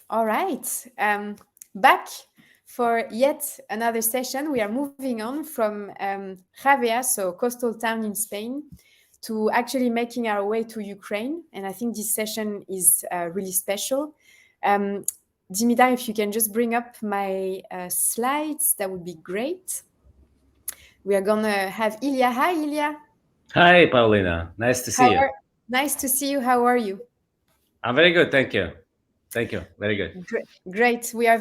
All right. Back for yet another session. We are moving on from Javea, so coastal town in Spain, to actually making our way to Ukraine. And I think this session is really special. Dimitar, if you can just bring up my slides, that would be great. We are going to have Ilia. Hi, Ilia. Hi, Paulina. Nice to see you. Nice to see you. How are you? I'm very good. Thank you. Thank you. Very good. Great. We are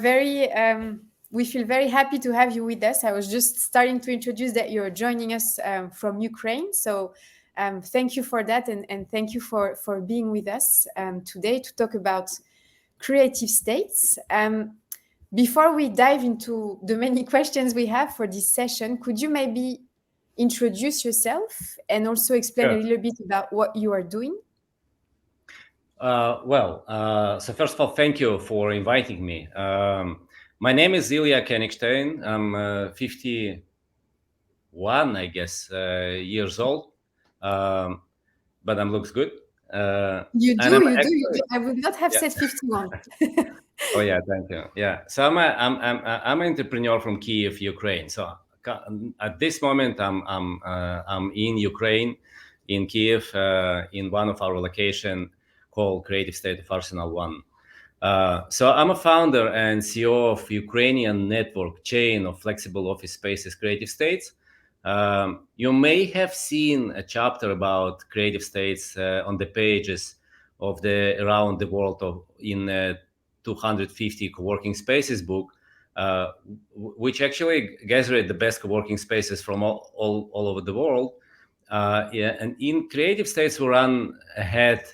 we feel very happy to have you with us. I was just starting to introduce that you're joining us from Ukraine. So thank you for that. And thank you for being with us today to talk about creative states. Before we dive into the many questions we have for this session, could you maybe introduce yourself and also explain a little bit about what you are doing? So first of all, thank you for inviting me. My name is Ilia Kenigshtein. I'm 51, I guess, years old, but I looks good. You do. I would not have said 51. Oh yeah, thank you. Yeah, so I'm an entrepreneur from Kyiv, Ukraine. So at this moment, I'm in Ukraine, in Kyiv, in one of our location called Creative State of Arsenal One. So I'm a founder and CEO of Ukrainian network chain of flexible office spaces, Creative States. You may have seen a chapter about Creative States on the pages of the around the world in 250 co-working spaces book, which actually gathered the best co-working spaces from all over the world. And in Creative States, we run ahead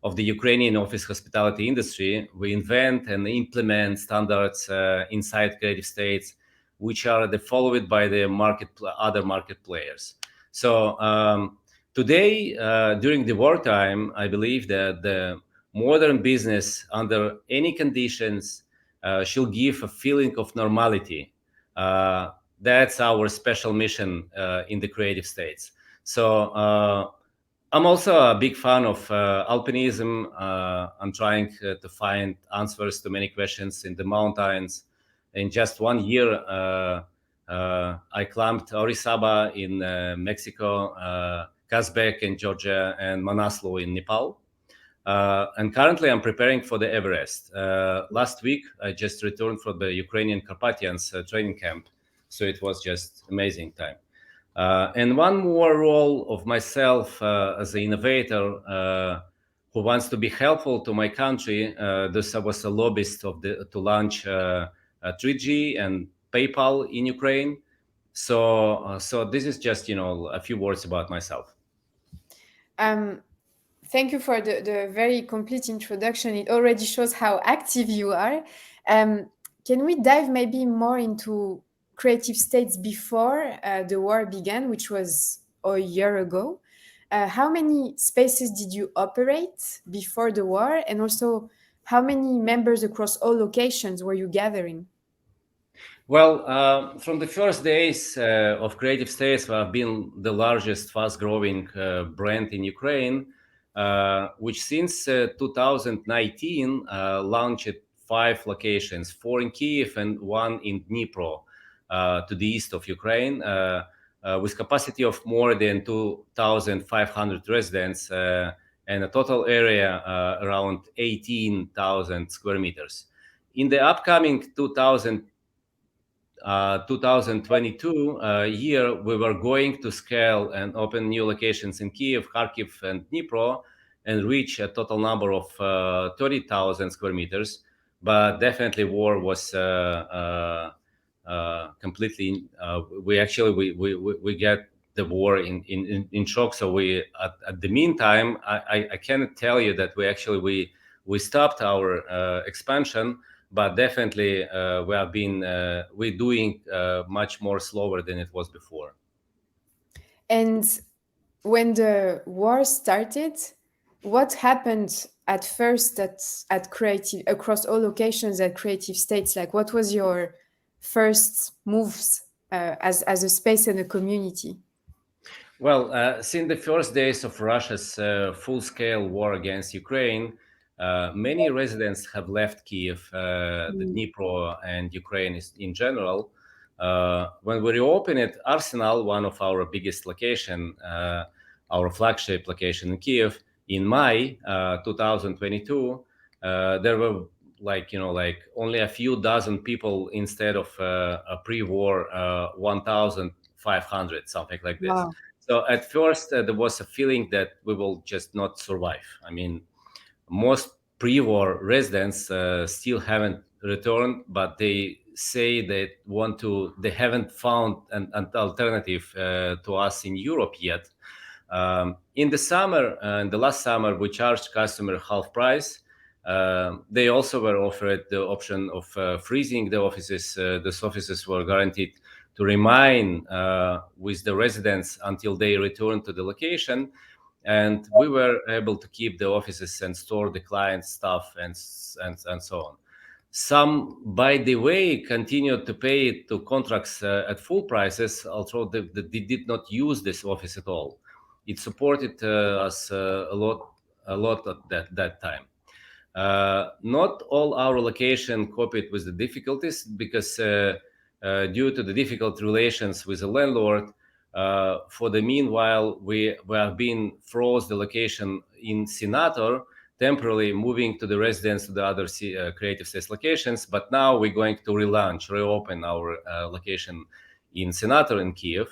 of the Ukrainian office hospitality industry. We invent and implement standards inside Creative States, which are followed by the other market players. So today, during the wartime, I believe that the modern business, under any conditions, should give a feeling of normality. That's our special mission in the Creative States. So I'm also a big fan of alpinism. I'm trying to find answers to many questions in the mountains. In just 1 year, I climbed Orizaba in Mexico, Kazbek in Georgia, and Manaslu in Nepal. And currently, I'm preparing for the Everest. Last week, I just returned from the Ukrainian Carpathians training camp, so it was just amazing time. And one more role of myself as an innovator who wants to be helpful to my country. This I was a lobbyist to launch 3G and PayPal in Ukraine. So this is just a few words about myself. Thank you for the very complete introduction. It already shows how active you are. Can we dive maybe more into Creative States before the war began, which was a year ago? How many spaces did you operate before the war? And also, how many members across all locations were you gathering? Well, from the first days of Creative States, we have been the largest, fast-growing brand in Ukraine, which since 2019 launched 5 locations, 4 in Kyiv and 1 in Dnipro, to the east of Ukraine, with capacity of more than 2,500 residents and a total area around 18,000 square meters. In the upcoming 2022 year, we were going to scale and open new locations in Kyiv, Kharkiv, and Dnipro, and reach a total number of 30,000 square meters. But definitely, war was completely. We get the war in shock. So we at the meantime, I cannot tell you that we stopped our expansion. But definitely, we're doing much more slower than it was before. And when the war started, what happened at first at Creative across all locations at Creative States? Like, what was your first moves as a space and a community? Well, since the first days of Russia's full-scale war against Ukraine, Many residents have left Kyiv, the Dnipro, and Ukraine in general. When we reopened it, Arsenal, one of our biggest location, our flagship location in Kyiv, in May 2022, there were like only a few dozen people instead of a pre-war 1,500, something like this. Wow. So at first there was a feeling that we will just not survive. I mean, most pre-war residents still haven't returned, but they say they haven't found an alternative to us in Europe yet. In the summer, in the last summer, we charged customer half price. They also were offered the option of freezing the offices. Those offices were guaranteed to remain with the residents until they return to the location. And we were able to keep the offices and store the client stuff and so on. Some, by the way, continued to pay to contracts at full prices, although they did not use this office at all. It supported us a lot at that time. Not all our location copied with the difficulties because due to the difficult relations with the landlord, for the meanwhile, we have been froze the location in Senator, temporarily moving to the residence to the other creative space locations. But now we're going to reopen our location in Senator in Kyiv.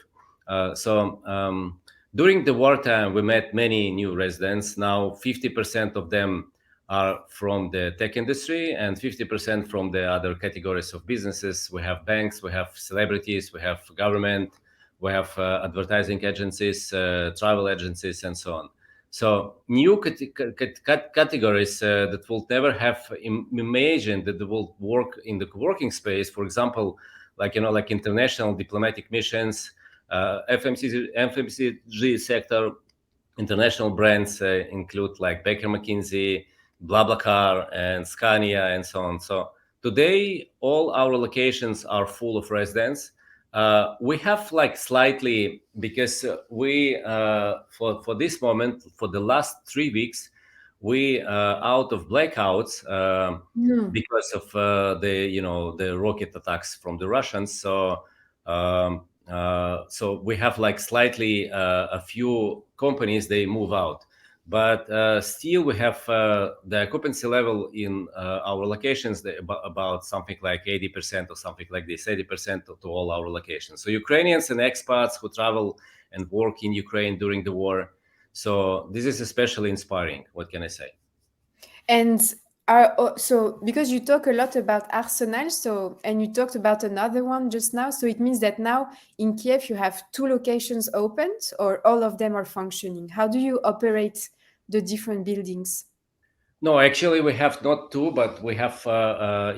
During the wartime, we met many new residents. Now 50% of them are from the tech industry and 50% from the other categories of businesses. We have banks, we have celebrities, we have government, we have advertising agencies, travel agencies, and so on. So new categories that will never have imagined that they will work in the co-working space. For example, like international diplomatic missions, FMCG sector, international brands include like Baker McKinsey, BlaBlaCar, and Scania, and so on. So today, all our locations are full of residents. We have like slightly, because we for this moment, for the last 3 weeks, we out of blackouts because of the rocket attacks from the Russians. So we have like slightly a few companies, they move out. But still, we have the occupancy level in our locations about something like 80% or something like this, 80% to all our locations. So Ukrainians and expats who travel and work in Ukraine during the war. So this is especially inspiring. What can I say? And so because you talk a lot about Arsenal, and you talked about another one just now, so it means that now in Kiev you have 2 locations opened, or all of them are functioning? How do you operate the different buildings? No, actually, we have not 2, but we have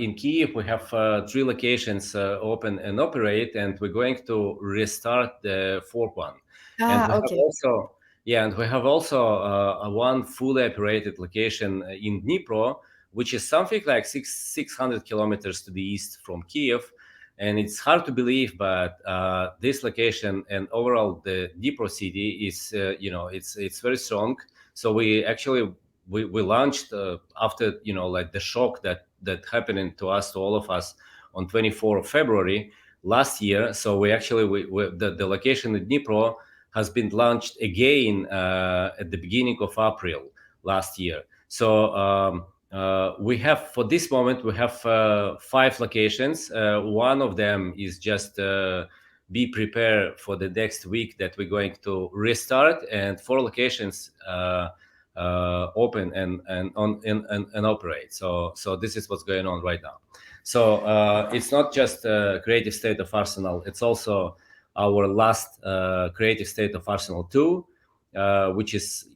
in Kyiv we have 3 locations open and operate, and we're going to restart the 4th one. And we have also one fully operated location in Dnipro, which is something like 600 kilometers to the east from Kyiv. And it's hard to believe, but this location and overall the Dnipro city is, it's very strong. So we launched after like the shock that happened to all of us on 24th of February last year. So the location in Dnipro has been launched again at the beginning of April last year. So we have, for this moment, we have 5 locations. One of them is just be prepared for the next week that we're going to restart, and 4 locations open and operate. So this is what's going on right now. So it's not just creative state of Arsenal, it's also our last creative state of Arsenal 2, which is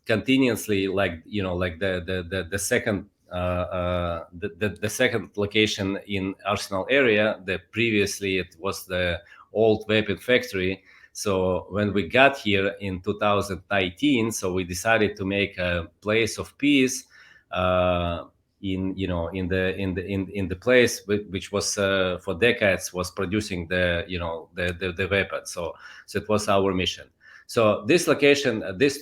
continuously like the second the second location in Arsenal area. Previously it was the old weapon factory. So when we got here in 2019, so we decided to make a place of peace in the place which was for decades was producing the weapon. So it was our mission. So these 2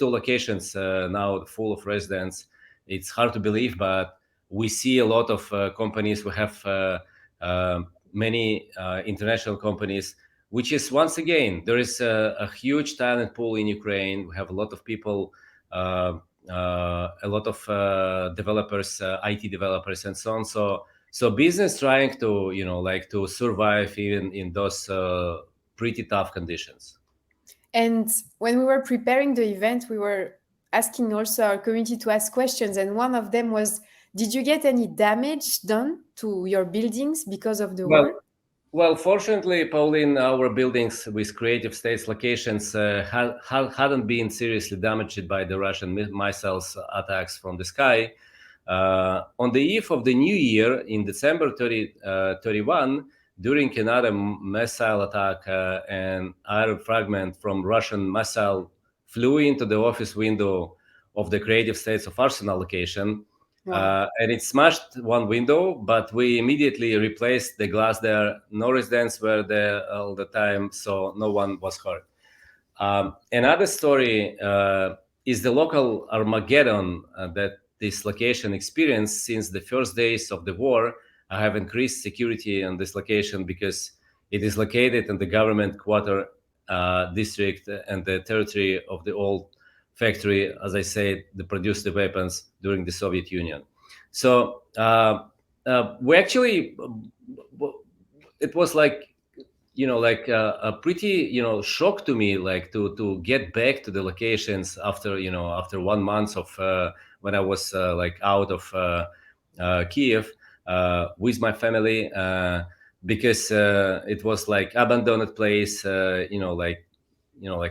locations now full of residents. it's hard to believe, but we see a lot of companies. We have many international companies, which is, once again, there is a huge talent pool in Ukraine. We have a lot of people, a lot of developers, IT developers, and so on. So business trying to, like, to survive even in those pretty tough conditions. And when we were preparing the event, we were asking also our community to ask questions. And one of them was, did you get any damage done to your buildings because of the war? Well, fortunately, Pauline, our buildings with creative states locations hadn't been seriously damaged by the Russian missiles attacks from the sky. On the eve of the new year, in December 31, during another missile attack, an iron fragment from Russian missile flew into the office window of the Creative States of Arsenal location. Wow. And it smashed one window, but we immediately replaced the glass there. No residents were there all the time, so no one was hurt. Another story is the local Armageddon that this location experienced since the first days of the war. I have increased security on this location because it is located in the government quarter district and the territory of the old factory, as I said, that produced the weapons during the Soviet Union. So we actually, it was like, like a pretty, shock to me, like to get back to the locations after, after 1 month of when I was like out of Kyiv with my family, because it was like abandoned place, like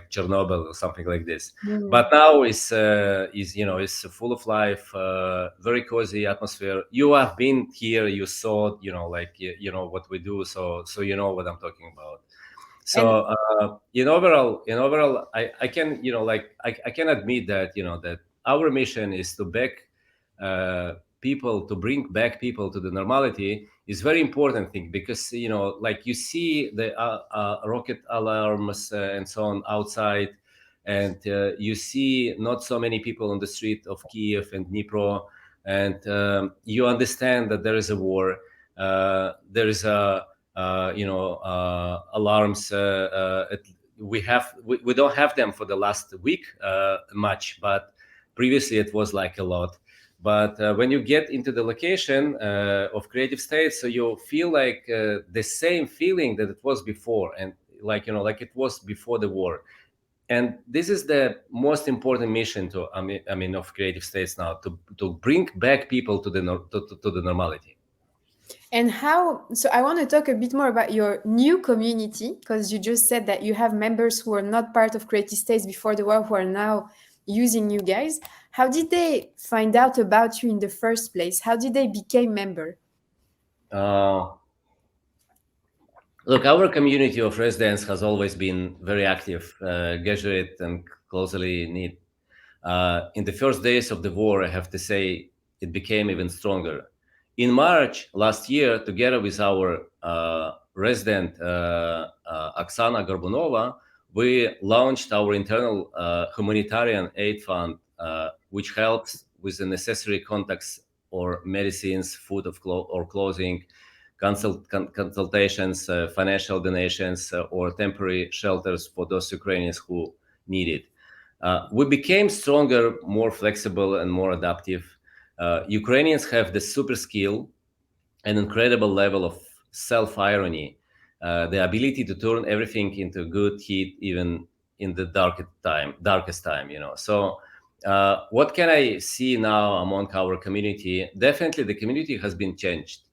Chernobyl or something like this. But now is is full of life, very cozy atmosphere. You have been here, you saw, like what we do, so you know what I'm talking about. So in overall, I can, like I can admit that, that our mission is to people, to bring back people to the normality, is very important thing, because like you see the rocket alarms and so on outside, and you see not so many people on the street of Kiev and Dnipro, and you understand that there is a war, there is a alarms. We don't have them for the last week much, but previously it was like a lot. But when you get into the location of creative states, so you feel like the same feeling that it was before, and like like it was before the war. And this is the most important mission to of creative states now, to bring back people to the normality. And how, so I want to talk a bit more about your new community, because you just said that you have members who are not part of Creative States before the war who are now using you guys. How did they find out about you in the first place? How did they become member? Look, our community of residents has always been very active, graduate, and closely knit. In the first days of the war, I have to say, it became even stronger. In March last year, together with our resident Oksana Gorbunova, we launched our internal humanitarian aid fund, which helps with the necessary contacts or medicines, food or clothing, consultations, financial donations, or temporary shelters for those Ukrainians who need it. We became stronger, more flexible, and more adaptive. Ukrainians have the super skill and incredible level of self-irony, the ability to turn everything into good heat, even in the darkest time. So what can I see now among our community? Definitely the community has been changed.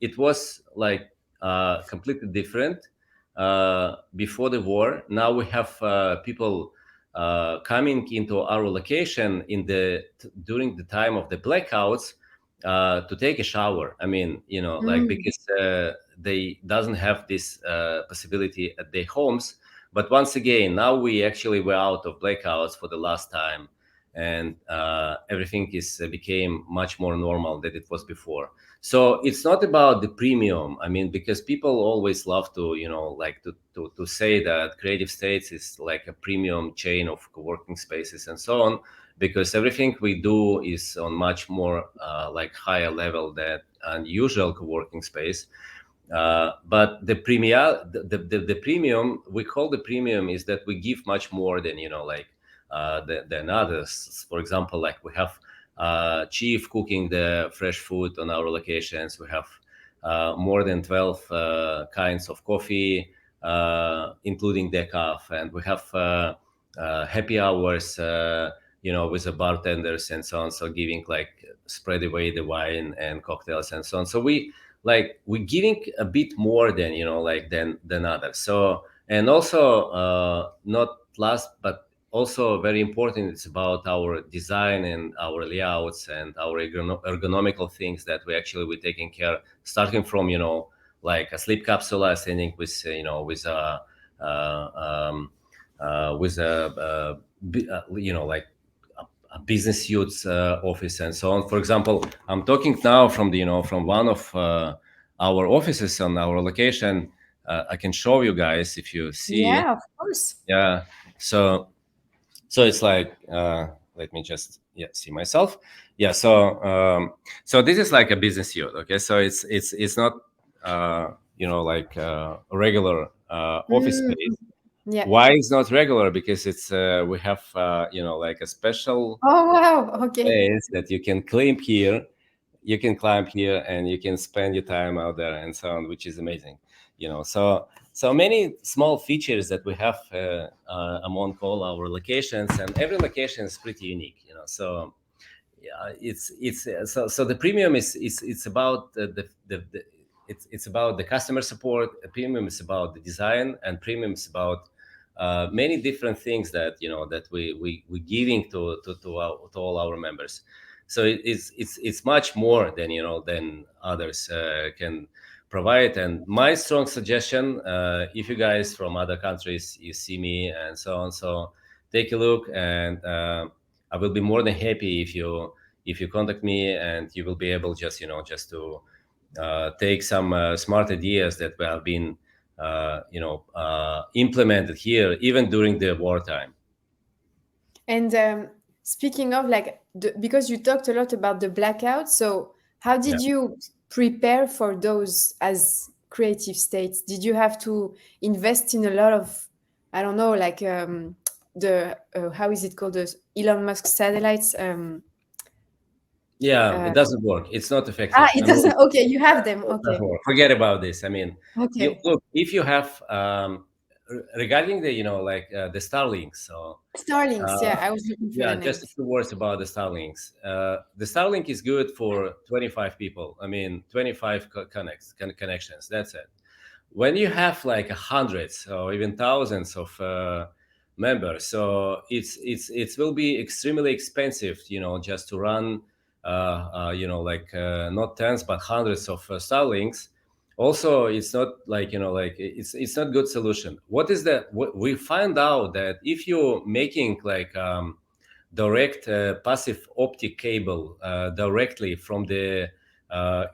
It was like completely different before the war. Now we have people coming into our location during the time of the blackouts to take a shower. Like, because they doesn't have this possibility at their homes. But once again, now we actually were out of blackouts for the last time, and everything became much more normal than it was before. So it's not about the premium. Because people always love to, like to say that Creative States is like a premium chain of co-working spaces and so on. because everything we do is on much more like higher level than unusual co-working space. But the premium we call the premium is that we give much more than like than others. For example, like we have chief cooking the fresh food on our locations. We have more than 12 kinds of coffee, including decaf, and we have happy hours, with the bartenders and so on. So giving like spread away the wine and cocktails and so on. So we're giving a bit more than like than others. So, and also not last but also very important, it's about our design and our layouts and our ergonomical things that we're taking care, starting from like a sleep capsule standing with with a like a business suits office and so on. For example, I'm talking now from from one of our offices on our location. I can show you guys if you see. Yeah, of course. Yeah. So it's like let me just see myself. Yeah. So this is like a business suit. Okay. So it's not like a regular office Mm, space. yeah. Why it's not regular? Because it's we have like a special Oh, wow. Okay. place that you can climb here. You can climb here and you can spend your time out there and so on, which is amazing. So many small features that we have among all our locations, and every location is pretty unique. So yeah, so the premium is it's about the it's about the customer support. A premium is about the design, and premium is about many different things that that we giving to all our members. So it's much more than than others can provide. And my strong suggestion, if you guys from other countries you see me and so on, so take a look, and I will be more than happy if you contact me, and you will be able just to take some smart ideas that have been implemented here even during the wartime. And speaking of like, because you talked a lot about the blackout, so how Yeah. did you prepare for those as creative states? Did you have to invest in a lot of, I don't know, like the how is it called, those Elon Musk satellites? Yeah, Uh, it doesn't work. It's not effective. it I mean, doesn't. Okay, you have them. it doesn't Okay, work. Forget about this. I mean, you okay. look, if you have regarding the like the Starlinks. So Starlinks. uh, Yeah, I was looking for yeah, the just a names. few words about the Starlinks. The Starlink is good for 25 people. I mean, 25 connections. That's it. When you have like hundreds or even thousands of members, so it will be extremely expensive, just to run like not tens but hundreds of Starlinks. Also, it's not like like it's not good solution. What we find out that if you're making like direct passive optic cable directly from the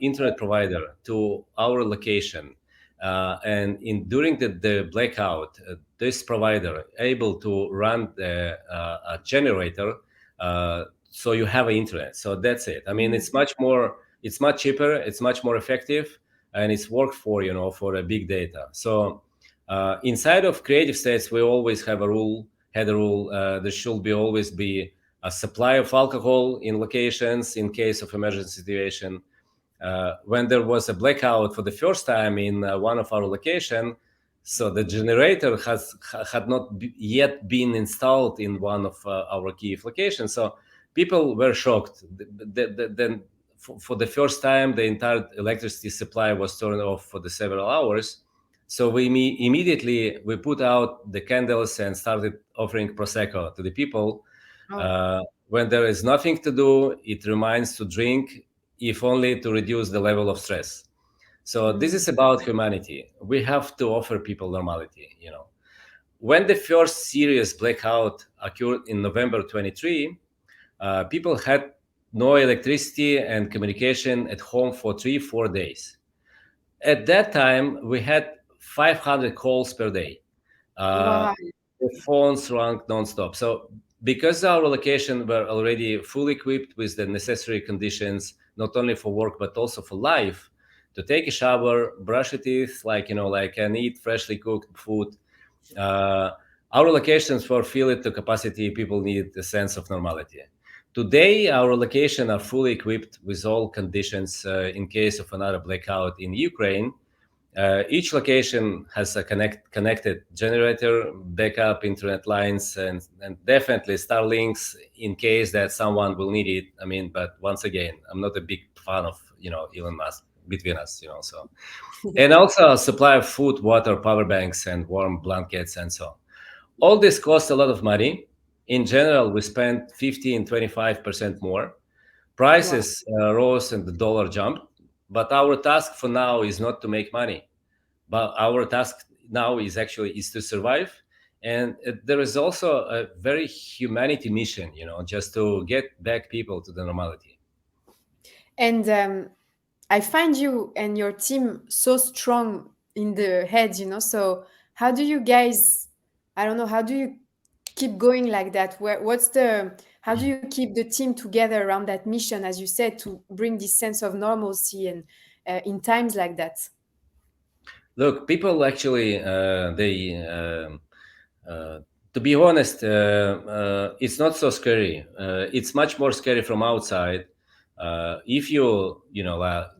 internet provider to our location, and in during the blackout, this provider able to run a generator, so you have an internet. So that's it. I mean, Mm. it's much cheaper, it's much more effective, and it's worked for for a big data. So inside of creative states, we always have a rule. Had a rule. There should be always be a supply of alcohol in locations in case of emergency situation. When there was a blackout for the first time in one of our location, so the generator had not yet been installed in one of our Kyiv locations. So people were shocked. Then for the first time, the entire electricity supply was turned off for the several hours. So immediately we put out the candles and started offering prosecco to the people. Oh. Uh, when there is nothing to do, it reminds to drink, if only to reduce the level of stress. So this Mm. is about humanity. We have to offer people normality. When the first serious blackout occurred in November 23, people had no electricity and communication at home for 3-4 days. At that time, we had 500 calls per day. Uh, Wow. the phones rang nonstop. So because our location were already fully equipped with the necessary conditions, not only for work but also for life, to take a shower, brush your teeth, and eat freshly cooked food. Uh, our locations were filled to capacity. People need a sense of normality. Today, our locations are fully equipped with all conditions in case of another blackout in Ukraine. Each location has a connected generator, backup internet lines, and definitely Starlinks in case that someone will need it. I mean, but once again, I'm not a big fan of Elon Musk between us. So, and also a supply of food, water, power banks, and warm blankets, and so on. All this costs a lot of money. In general, we spend 15, 25% more. Wow. Prices rose and the dollar jumped. But our task for now is not to make money, but our task now is to survive. And there is also a very humanity mission, just to get back people to the normality. And I find you and your team so strong in the head, So how do you guys, I don't know, how do you keep going like that? How do you keep the team together around that mission, as you said, to bring this sense of normalcy and in times like that? Look, people actually, they uh, to be honest, it's not so scary. It's much more scary from outside. If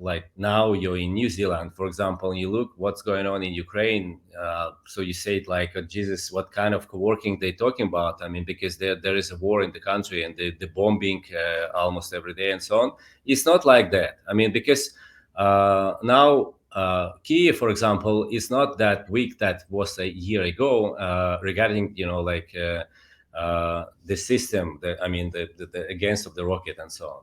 like now you're in New Zealand, for example, and you look what's going on in Ukraine. So you say it like, Jesus, what kind of co-working they talking about? I mean, because there is a war in the country and the bombing almost every day and so on. It's not like that. I mean, because now Kyiv, for example, is not that weak that was a year ago regarding the system. The against of the rocket and so on.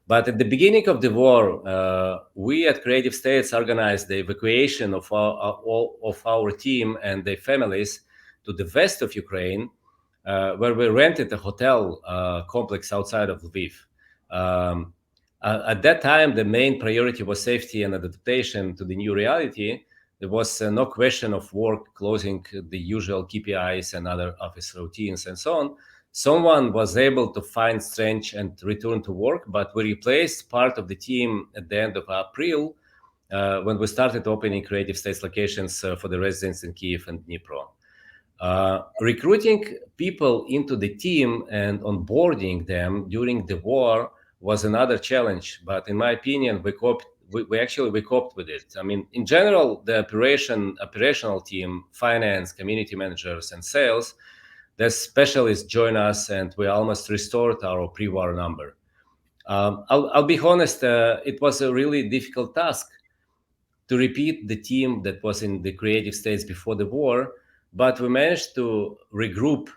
But at the beginning of the war, we at Creative States organized the evacuation of our team and their families to the west of Ukraine, where we rented a hotel complex outside of Lviv. Um, at that time, the main priority was safety and adaptation to the new reality. There was no question of work closing the usual KPIs and other office routines and so on. Someone was able to find strength and return to work, but we replaced part of the team at the end of April when we started opening Creative States locations for the residents in Kyiv and Dnipro. Recruiting people into the team and onboarding them during the war was another challenge, but in my opinion, we coped. We coped with it. I mean, in general, the operational team, finance, community managers, and sales, the specialists join us, and we almost restored our pre-war number. I'll be honest, it was a really difficult task to repeat the team that was in the Creative States before the war, but we managed to regroup.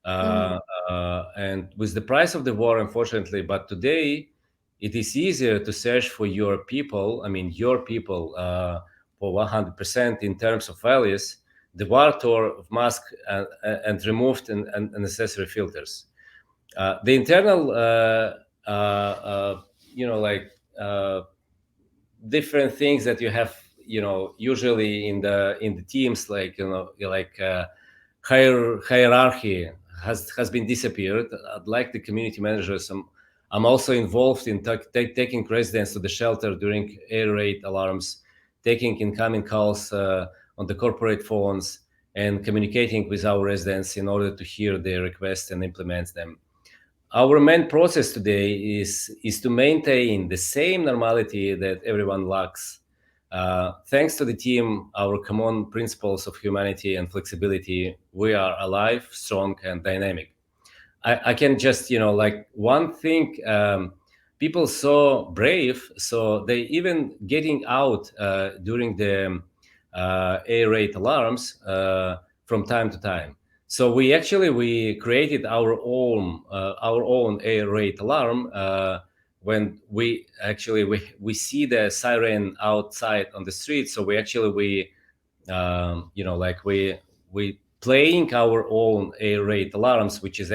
Mm. And with the price of the war, unfortunately, but today it is easier to search for your people. I mean, your people for 100% in terms of values. The war tore of mask and removed unnecessary filters. The internal, different things that you have, usually in the teams, hierarchy has been disappeared. I'd like the community managers. I'm also involved in taking residents to the shelter during air raid alarms, taking incoming calls on the corporate phones, and communicating with our residents in order to hear their requests and implement them. Our main process today is to maintain the same normality that everyone lacks. Thanks to the team, our common principles of humanity and flexibility, we are alive, strong, and dynamic. I can just, like one thing, people so brave, so they even getting out during the air raid alarms from time to time. So we created our own air raid alarm when we see the siren outside on the street. So we playing our own air raid alarms, which is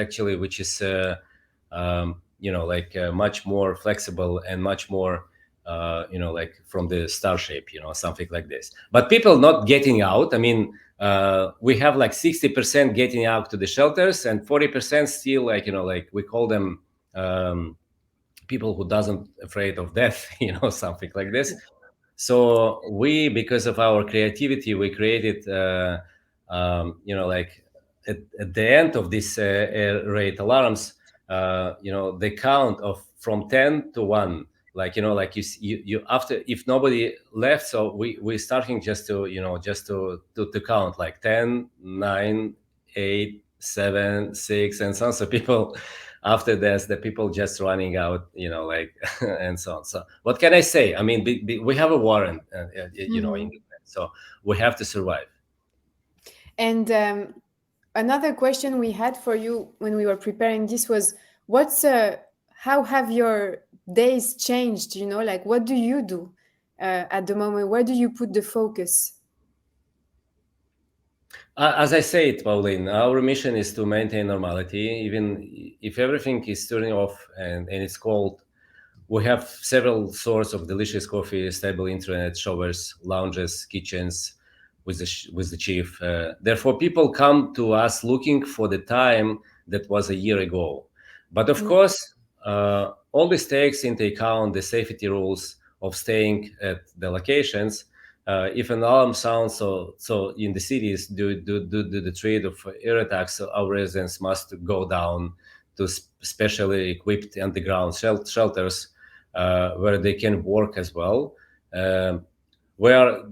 much more flexible and much more like from the star shape, something like this. But people not getting out. I mean, we have like 60% getting out to the shelters, and 40% still, like, like we call them people who doesn't afraid of death, something like this. So we, because of our creativity, we created, like at the end of this air raid alarms, the count of from 10 to 1, like, like you after, if nobody left, so we starting just to, to count like 10, 9, 8, 7, 6, and so on. So people, after this, the people just running out, like, and so on. So what can I say? I mean, we have a warrant, in so we have to survive. And another question we had for you when we were preparing this was, how have your days changed? Like, what do you do at the moment? Where do you put the focus? As I said, Pauline, our mission is to maintain normality, even if everything is turning off and it's cold. We have several sorts of delicious coffee, stable internet, showers, lounges, kitchens with the chief. Therefore, people come to us looking for the time that was a year ago. But of course, all this takes into account the safety rules of staying at the locations. If an alarm sounds, so in the cities, due to the threat of air attacks, our residents must go down to specially equipped underground shelters where they can work as well. We are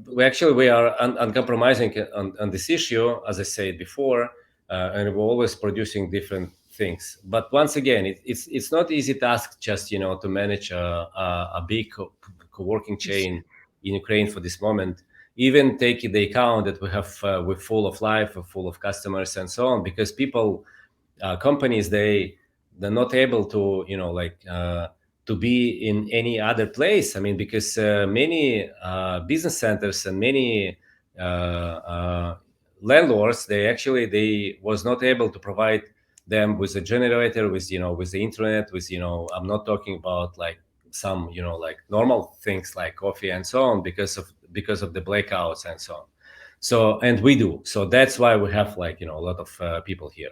uncompromising on this issue, as I said before, and we're always producing different things. But once again, it's not easy task just to manage a big co-working chain in Ukraine for this moment. Even taking the account that we have, we're full of life, we're full of customers and so on, because people, companies, they're not able to to be in any other place. I mean, because many business centers and many landlords, they was not able to provide them with a generator, with with the internet, with I'm not talking about like some like normal things like coffee and so on, because of the blackouts and so on. So, and we do, so that's why we have like a lot of people here.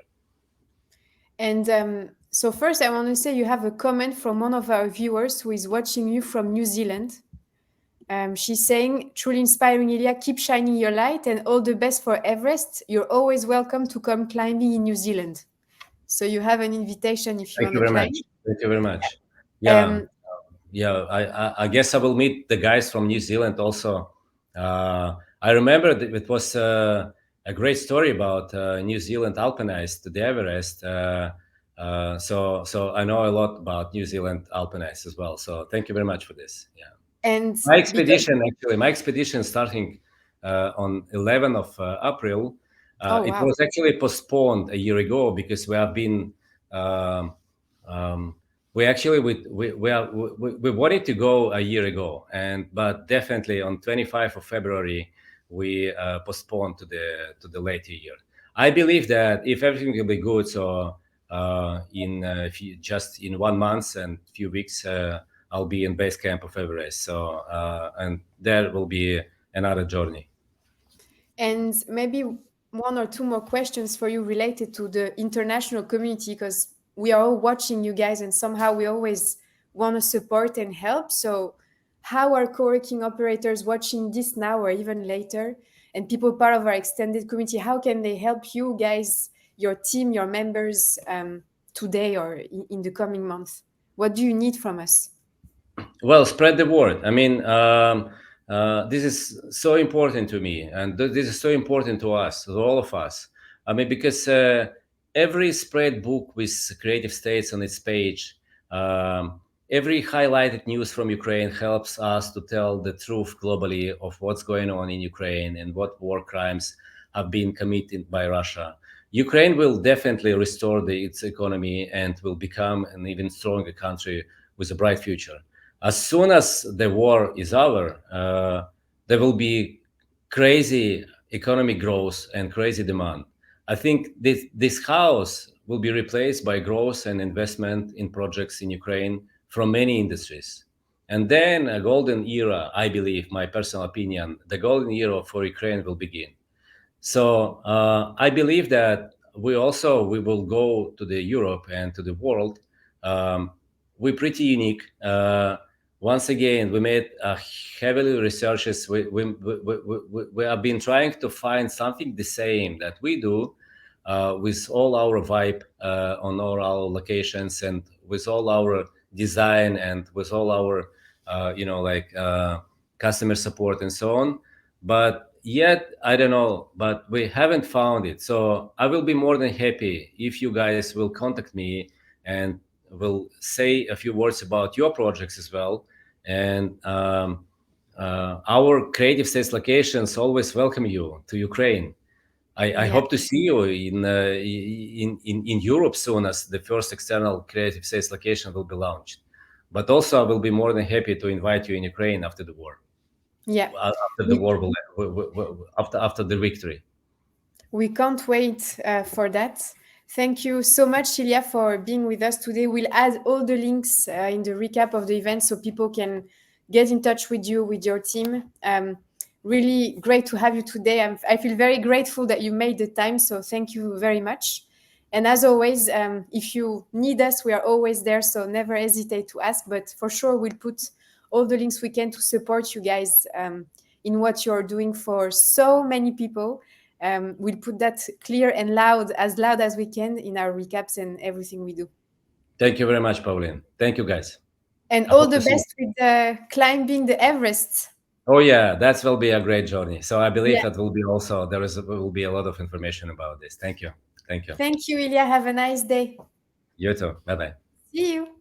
And so first, I want to say you have a comment from one of our viewers who is watching you from New Zealand. She's saying, truly inspiring, Ilia, keep shining your light and all the best for Everest. You're always welcome to come climbing in New Zealand. So you have an invitation if you Thank want you to very climb. much. Thank you very much. Yeah. Um, I guess I will meet the guys from New Zealand also. I remember that it was a great story about New Zealand alpinists to the Everest. So I know a lot about New Zealand alpinists as well. So thank you very much for this. Yeah. and My because, expedition starting on 11th of April. oh, It wow. was actually postponed a year ago because we have been um, um, we wanted to go a year ago, but definitely on 25th of February we postponed to the later year. I believe that if everything will be good, so just in 1 month and few weeks, I'll be in base camp of Everest. So and there will be another journey. And maybe one or two more questions for you related to the international community, because we are all watching you guys and somehow we always want to support and help. So how are co-working operators watching this now or even later, and people part of our extended community, how can they help you guys, your team, your members, today or in the coming month? What do you need from us? Well, spread the word. I mean, this is so important to me, and this is so important to us, to all of us. I mean, because every spread book with creative states on its page, every highlighted news from Ukraine helps us to tell the truth globally of what's going on in Ukraine and what war crimes have been committed by Russia. Ukraine will definitely restore its economy and will become an even stronger country with a bright future. As soon as the war is over, there will be crazy economic growth and crazy demand. I think this house will be replaced by growth and investment in projects in Ukraine from many industries. And then a golden era, I believe, my personal opinion, the golden era for Ukraine will begin. So I believe that we will go to the Europe and to the world. We're pretty unique. Once again, we made heavily researches. We have been trying to find something the same that we do with all our vibe on all our locations and with all our design and with all our customer support and so on. But yet I don't know, but we haven't found it. So I will be more than happy if you guys will contact me and will say a few words about your projects as well. And our creative sales locations always welcome you to Ukraine. I Yeah. hope to see you in Europe soon as the first external creative sales location will be launched. But also, I will be more than happy to invite you in Ukraine after the war. Yeah. After the We, war after the victory. we can't wait for that. Thank you so much, Ilia, for being with us today. We'll add all the links in the recap of the event so people can get in touch with you, with your team. Really great to have you today. I feel very grateful that you made the time. So thank you very much. And as always, if you need us, we are always there. So never hesitate to ask. But for sure, we'll put all the links we can to support you guys in what you're doing for so many people. We'll put that clear and loud as we can in our recaps and everything we do. Thank you very much, Pauline. Thank you, guys. And I all hope the to see you. best with climbing the Everest. Oh yeah, that will be a great journey. So I believe Yeah. that will be also will be a lot of information about this. Thank you. Thank you. Thank you, Ilia. Have a nice day. You too. Bye bye. See you.